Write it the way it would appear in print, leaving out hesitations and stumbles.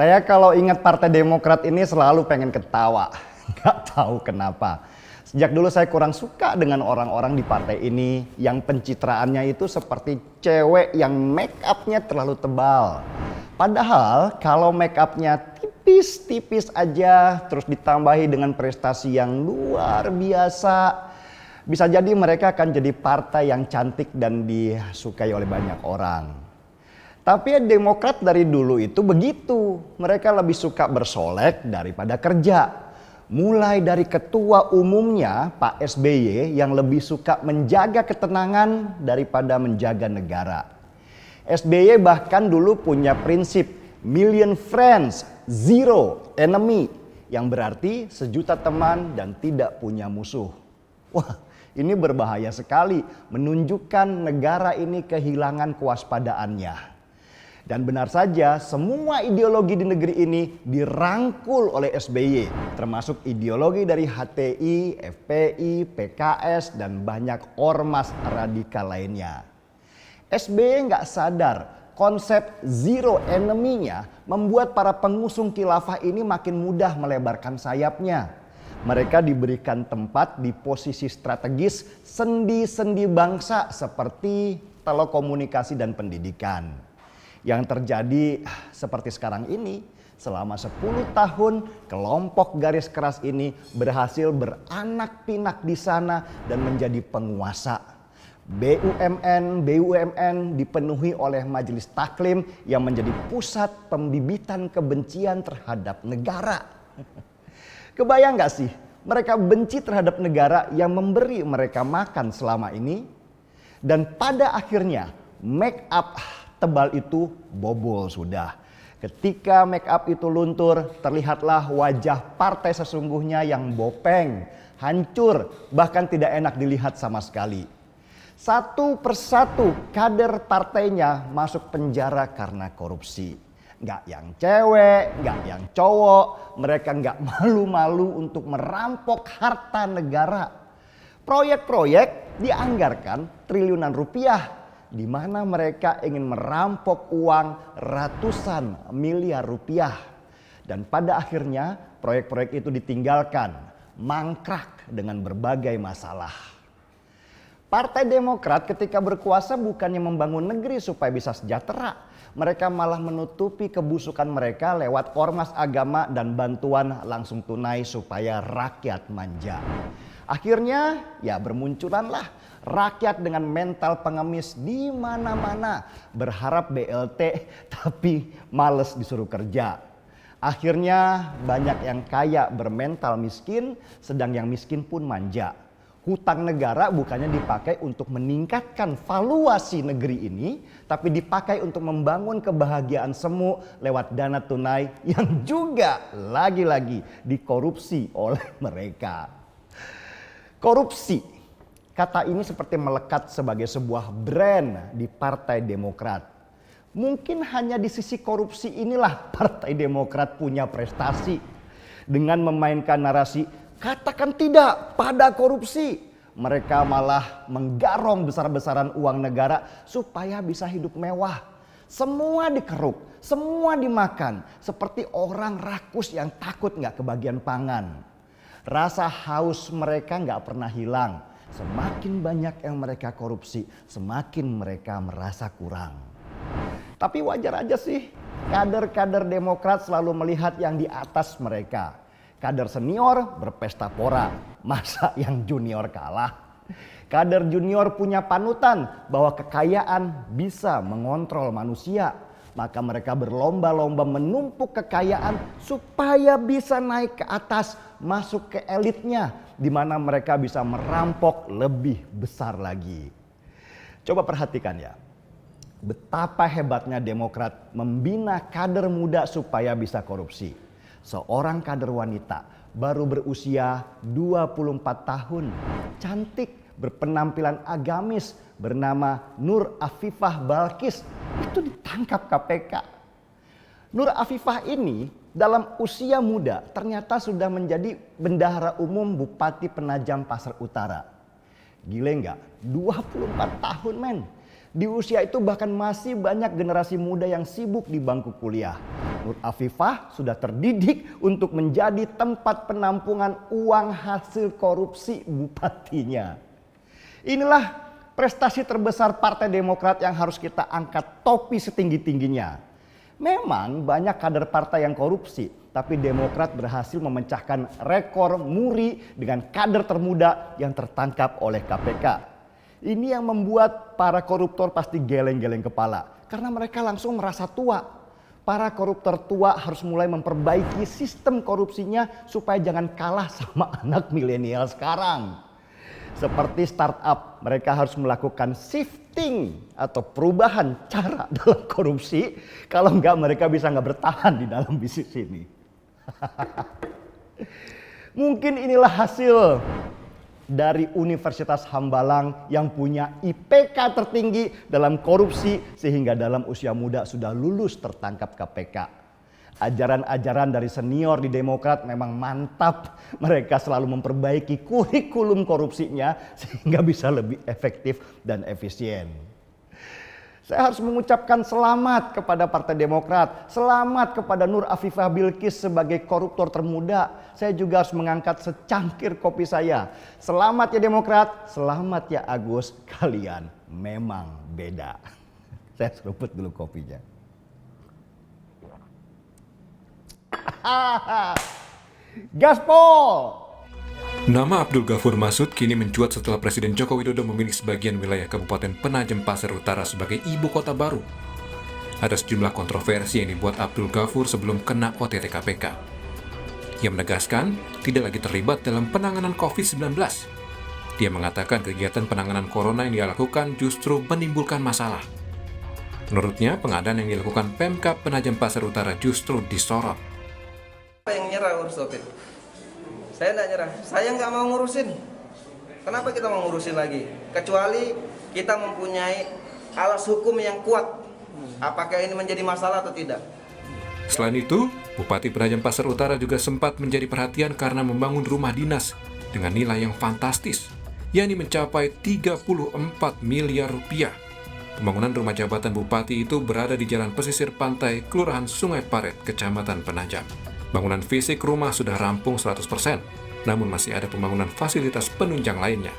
Saya kalau ingat Partai Demokrat ini selalu pengen ketawa. Nggak tahu kenapa. Sejak dulu saya kurang suka dengan orang-orang di partai ini yang pencitraannya itu seperti cewek yang make upnya terlalu tebal. Padahal kalau make upnya tipis-tipis aja terus ditambahi dengan prestasi yang luar biasa, bisa jadi mereka akan jadi partai yang cantik dan disukai oleh banyak orang. Tapi Demokrat dari dulu itu begitu. Mereka lebih suka bersolek daripada kerja. Mulai dari ketua umumnya Pak SBY yang lebih suka menjaga ketenangan daripada menjaga negara. SBY bahkan dulu punya prinsip million friends, zero enemy. Yang berarti sejuta teman dan tidak punya musuh. Wah, ini berbahaya sekali, menunjukkan negara ini kehilangan kewaspadaannya. Dan benar saja semua ideologi di negeri ini dirangkul oleh SBY. Termasuk ideologi dari HTI, FPI, PKS dan banyak ormas radikal lainnya. SBY nggak sadar konsep zero enemy-nya membuat para pengusung khilafah ini makin mudah melebarkan sayapnya. Mereka diberikan tempat di posisi strategis sendi-sendi bangsa seperti telekomunikasi dan pendidikan. Yang terjadi seperti sekarang ini, selama 10 tahun kelompok garis keras ini berhasil beranak pinak di sana dan menjadi penguasa. BUMN dipenuhi oleh majelis taklim yang menjadi pusat pembibitan kebencian terhadap negara. Kebayang gak sih mereka benci terhadap negara yang memberi mereka makan selama ini? Dan pada akhirnya make up tebal itu bobol sudah. Ketika make up itu luntur, terlihatlah wajah partai sesungguhnya yang bopeng, hancur, bahkan tidak enak dilihat sama sekali. Satu persatu kader partainya masuk penjara karena korupsi. Nggak yang cewek, nggak yang cowok, mereka nggak malu-malu untuk merampok harta negara. Proyek-proyek dianggarkan triliunan rupiah, di mana mereka ingin merampok uang ratusan miliar rupiah. Dan pada akhirnya proyek-proyek itu ditinggalkan, mangkrak dengan berbagai masalah. Partai Demokrat ketika berkuasa bukannya membangun negeri supaya bisa sejahtera. Mereka malah menutupi kebusukan mereka lewat ormas agama dan bantuan langsung tunai supaya rakyat manja. Akhirnya ya bermunculanlah rakyat dengan mental pengemis di mana-mana, berharap BLT tapi males disuruh kerja. Akhirnya banyak yang kaya bermental miskin, sedang yang miskin pun manja. Hutang negara bukannya dipakai untuk meningkatkan valuasi negeri ini, tapi dipakai untuk membangun kebahagiaan semu lewat dana tunai yang juga lagi-lagi dikorupsi oleh mereka. Korupsi, kata ini seperti melekat sebagai sebuah brand di Partai Demokrat. Mungkin hanya di sisi korupsi inilah Partai Demokrat punya prestasi. Dengan memainkan narasi, katakan tidak pada korupsi. Mereka malah menggarong besar-besaran uang negara supaya bisa hidup mewah. Semua dikeruk, semua dimakan. Seperti orang rakus yang takut gak kebagian pangan. Rasa haus mereka gak pernah hilang. Semakin banyak yang mereka korupsi, semakin mereka merasa kurang. Tapi wajar aja sih, kader-kader Demokrat selalu melihat yang di atas mereka. Kader senior berpesta pora, masa yang junior kalah? Kader junior punya panutan bahwa kekayaan bisa mengontrol manusia. Maka mereka berlomba-lomba menumpuk kekayaan supaya bisa naik ke atas, masuk ke elitnya, di mana mereka bisa merampok lebih besar lagi. Coba perhatikan ya, betapa hebatnya Demokrat membina kader muda supaya bisa korupsi. Seorang kader wanita baru berusia 24 tahun, cantik, berpenampilan agamis, bernama Nur Afifah Balkis, itu ditangkap KPK. Nur Afifah ini dalam usia muda ternyata sudah menjadi bendahara umum Bupati Penajam Pasar Utara. Gile nggak? 24 tahun men. Di usia itu bahkan masih banyak generasi muda yang sibuk di bangku kuliah. Nur Afifah sudah terdidik untuk menjadi tempat penampungan uang hasil korupsi bupatinya. Inilah prestasi terbesar Partai Demokrat yang harus kita angkat topi setinggi-tingginya. Memang banyak kader partai yang korupsi, tapi Demokrat berhasil memecahkan rekor muri dengan kader termuda yang tertangkap oleh KPK. Ini yang membuat para koruptor pasti geleng-geleng kepala karena mereka langsung merasa tua. Para koruptor tua harus mulai memperbaiki sistem korupsinya supaya jangan kalah sama anak milenial sekarang. Seperti startup, mereka harus melakukan shifting atau perubahan cara dalam korupsi. Kalau enggak mereka bisa nggak bertahan di dalam bisnis ini. Mungkin inilah hasil dari Universitas Hambalang yang punya IPK tertinggi dalam korupsi sehingga dalam usia muda sudah lulus tertangkap KPK. Ajaran-ajaran dari senior di Demokrat memang mantap. Mereka selalu memperbaiki kurikulum korupsinya sehingga bisa lebih efektif dan efisien. Saya harus mengucapkan selamat kepada Partai Demokrat, selamat kepada Nur Afifah Bilqis sebagai koruptor termuda. Saya juga harus mengangkat secangkir kopi saya. Selamat ya Demokrat, selamat ya Agus, kalian memang beda. Saya seruput dulu kopinya. Gaspol! Nama Abdul Ghafur Masud kini mencuat setelah Presiden Joko Widodo memilih sebagian wilayah Kabupaten Penajam Pasir Utara sebagai ibu kota baru. Ada sejumlah kontroversi yang dibuat Abdul Ghafur sebelum kena OTT KPK. Ia menegaskan tidak lagi terlibat dalam penanganan COVID-19. Dia mengatakan kegiatan penanganan corona yang dia lakukan justru menimbulkan masalah. Menurutnya, pengadaan yang dilakukan Pemkab Penajam Pasir Utara justru disorot. Apa yang nyerah urus COVID? Saya tidak nyerah, saya nggak mau ngurusin. Kenapa kita mau ngurusin lagi? Kecuali kita mempunyai alas hukum yang kuat. Apakah ini menjadi masalah atau tidak? Selain itu, Bupati Penajam Pasir Utara juga sempat menjadi perhatian karena membangun rumah dinas dengan nilai yang fantastis, yakni mencapai 34 miliar rupiah. Pembangunan rumah jabatan Bupati itu berada di Jalan Pesisir Pantai, Kelurahan Sungai Paret, Kecamatan Penajam. Bangunan fisik rumah sudah rampung 100%, namun masih ada pembangunan fasilitas penunjang lainnya.